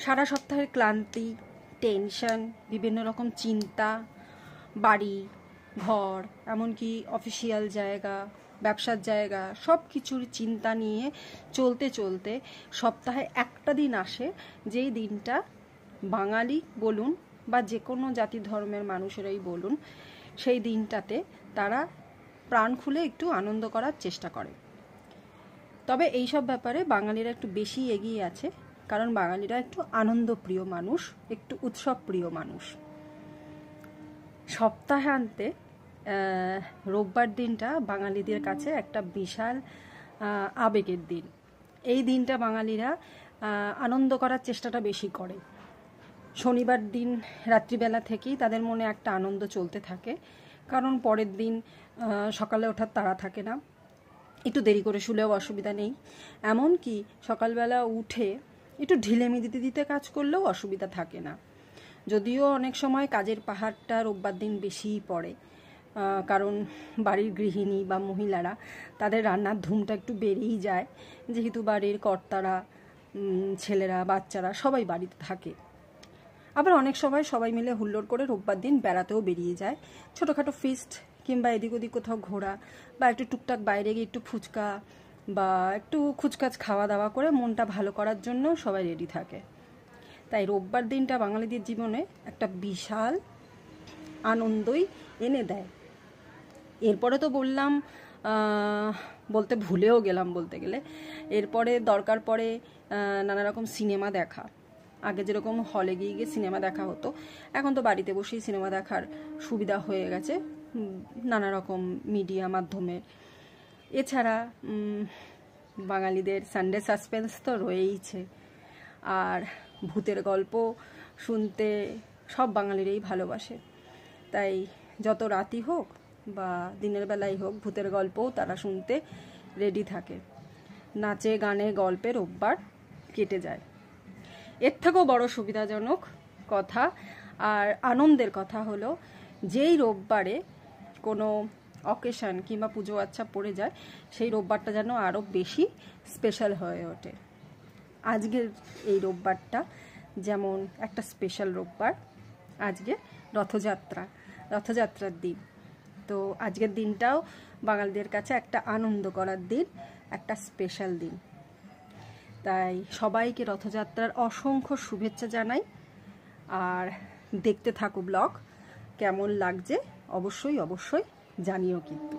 সারা সপ্তাহের ক্লান্তি, টেনশন, বিভিন্ন রকম চিন্তা, বাড়ি ঘর, এমনকি অফিসিয়াল জায়গা, ব্যবসার জায়গা, সব কিছুর চিন্তা নিয়ে চলতে চলতে সপ্তাহে একটা দিন আসে, যেই দিনটা বাঙালি বলুন বা যে কোনো জাতি ধর্মের মানুষেরাই বলুন, সেই দিনটাতে তারা প্রাণ খুলে একটু আনন্দ করার চেষ্টা করে। তবে এইসব ব্যাপারে বাঙালিরা একটু বেশি এগিয়ে আছে, কারণ বাঙালিরা একটু আনন্দপ্রিয় মানুষ, একটু উৎসবপ্রিয় মানুষ। সপ্তাহান্তে রোববার দিনটা বাঙালিদের কাছে একটা বিশাল আবেগের দিন। এই দিনটা বাঙালিরা আনন্দ করার চেষ্টাটা বেশি করে। শনিবার দিন রাত্রিবেলা থেকেই তাদের মনে একটা আনন্দ চলতে থাকে, কারণ পরের দিন সকালে ওঠার তাড়া থাকে না, একটু দেরি করে শুলেও অসুবিধা নেই, এমনকি সকালবেলা উঠে একটু ঢিলেমি দিতে দিতে কাজ করলেও অসুবিধা থাকে না। যদিও অনেক সময় কাজের পাহাড়টা রোববার দিন বেশিই পড়ে, কারণ বাড়ির গৃহিণী বা মহিলারা তাদের রান্নার ধুমটা একটু বেড়েই যায়, যেহেতু বাড়ির কর্তারা, ছেলেরা, বাচ্চারা সবাই বাড়িতে থাকে। আবার অনেক সময় সবাই মিলে হুল্লোড় করে রোববার দিন বেড়াতেও বেরিয়ে যায়, ছোটোখাটো ফিস্ট কিংবা এদিক ওদিক কোথাও ঘোরা, বা একটু টুকটাক বাইরে গিয়ে একটু ফুচকা বা একটু খুচকাচ খাওয়া দাওয়া করে মনটা ভালো করার জন্য সবাই রেডি থাকে। তাই রোববার দিনটা বাঙালিদের জীবনে একটা বিশাল আনন্দই এনে দেয়। এরপরে তো বললাম, বলতে ভুলেও গেলাম বলতে গেলে, এরপরে দরকার পড়ে নানা রকম সিনেমা দেখা। আগে যেরকম হলে গিয়ে গিয়ে সিনেমা দেখা হতো, এখন তো বাড়িতে বসেই সিনেমা দেখার সুবিধা হয়ে গেছে নানা রকম মিডিয়া মাধ্যমে। এছাড়া বাঙালিদের সানডে সাসপেন্স তো রয়েইছে, আর ভূতের গল্প শুনতে সব বাঙালিরাই ভালোবাসে। তাই যত রাতই হোক বা দিনের বেলাই হোক, ভূতের গল্পও তারা শুনতে রেডি থাকে। নাচে গানে গল্পে রোববার কেটে যায়। এর থেকেও বড় সুবিধাজনক কথা আর আনন্দের কথা হলো, যেই রোববারে কোনো অকেশন কিংবা পুজো আচ্ছা পড়ে যায়, সেই রোববারটা যেন আরও বেশি স্পেশাল হয়ে ওঠে। আজকের এই রোববারটা যেমন একটা স্পেশাল রোববার, আজকে রথযাত্রার দিন। তো আজকের দিনটাও বাঙালিদের কাছে একটা আনন্দ করার দিন, একটা স্পেশাল দিন। তাই সবাইকে রথযাত্রার অসংখ্য শুভেচ্ছা জানাই। আর দেখতে থাকো ব্লগ, কেমন লাগছে অবশ্যই অবশ্যই জানিও কিন্তু।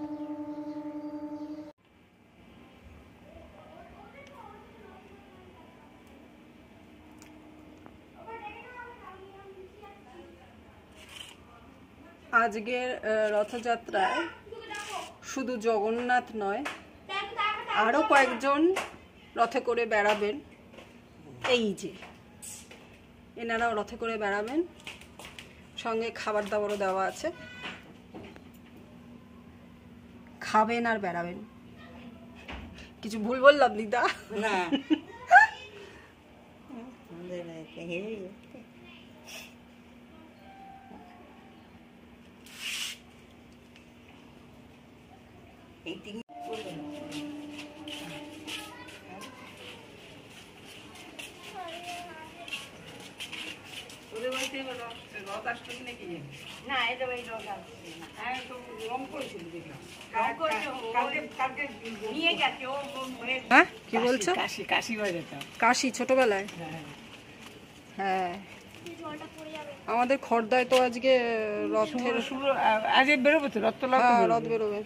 আজকের রথযাত্রায় শুধু জগন্নাথ নয়, আরও কয়েকজন রথে করে বেড়াবেন। এই যে এনারাও রথে করে বেড়াবেন, সঙ্গে খাবার দাবারও দেওয়া আছে, খাবেন আর বেড়াবেন। কিছু ভুল বললাম দিদা? না। কি বলছো? কাশি ছোটবেলায়? হ্যাঁ, আমাদের খড়দায় তো আজকে রথের বেরোবে, তো রথ বেরোবে।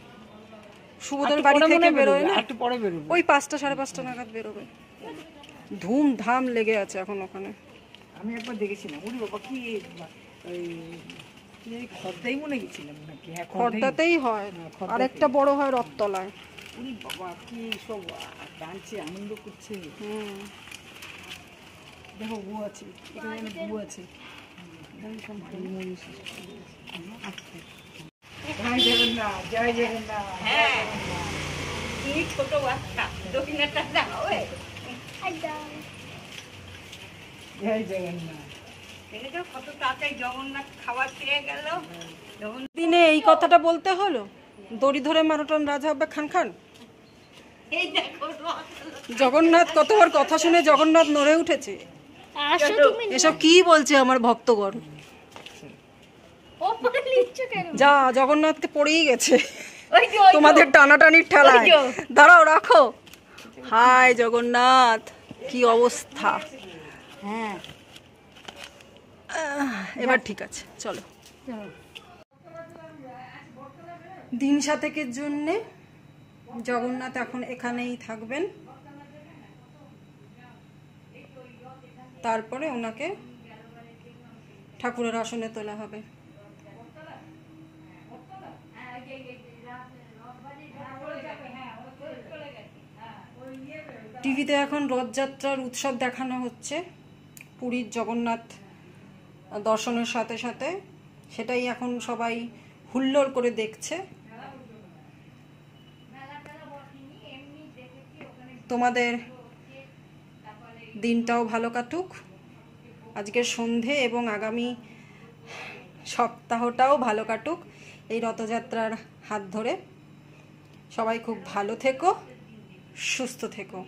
শুভদের বাড়ি থেকে বেরোয় না, একটু পরে বেরোবে, ওই 5টা 5:30 নাগাদ বেরোবে। ধুমধাম লেগে আছে এখন ওখানে। আমি একবার দেখেছিলাম, ওরে বাবা কি খড়দাই মনে গেছিলাম নাকি? হ্যাঁ, খড়দাতেই হয়, আর একটা বড় হয় রথতলায়। ওরে বাবা কি সব ডান্সে আনন্দ করছে। দেখো বউ আছে, এখানে বউ আছে। জয় জগন্নাথ, জয় জগন্নাথ। হ্যাঁ, কি ছোট বাচ্চা, দক্ষিণাটা দাও। জয় জগন্নাথ। কত তাড়াতাড়ি জগন্নাথ খাবার পেয়ে গেল। দিনে এই কথাটা বলতে হলো দড়ি ধরে মারোটান রাজা হবে খান খান। জগন্নাথ কতবার কথা শুনে জগন্নাথ নড়ে উঠেছে। এসব কি বলছে আমার ভক্তগণ? যা, জগন্নাথকে পড়েই গেছে তোমাদের টানাটানির ঠেলায়। দাঁড়াও, রাখো। হায় জগন্নাথ, কি অবস্থা। হ্যাঁ, এবার ঠিক আছে, চলো। দিন সাতেকের জন্যে জগন্নাথ এখন এখানেই থাকবেন, তারপরে ওনাকে ঠাকুরের আসনে তোলা হবে। টিভিতে এখন রথযাত্রার উৎসব দেখানো হচ্ছে পুরীর জগন্নাথ দর্শনের সাথে সাথে, সেটাই এখন সবাই হুল্লোড় করে দেখছে। তোমাদের দিনটাও ভালো কাটুক, আজকের সন্ধে এবং আগামী সপ্তাহটাও ভালো কাটুক এই রথযাত্রার হাত ধরে। সবাই খুব ভালো থেকো, সুস্থ থেকো।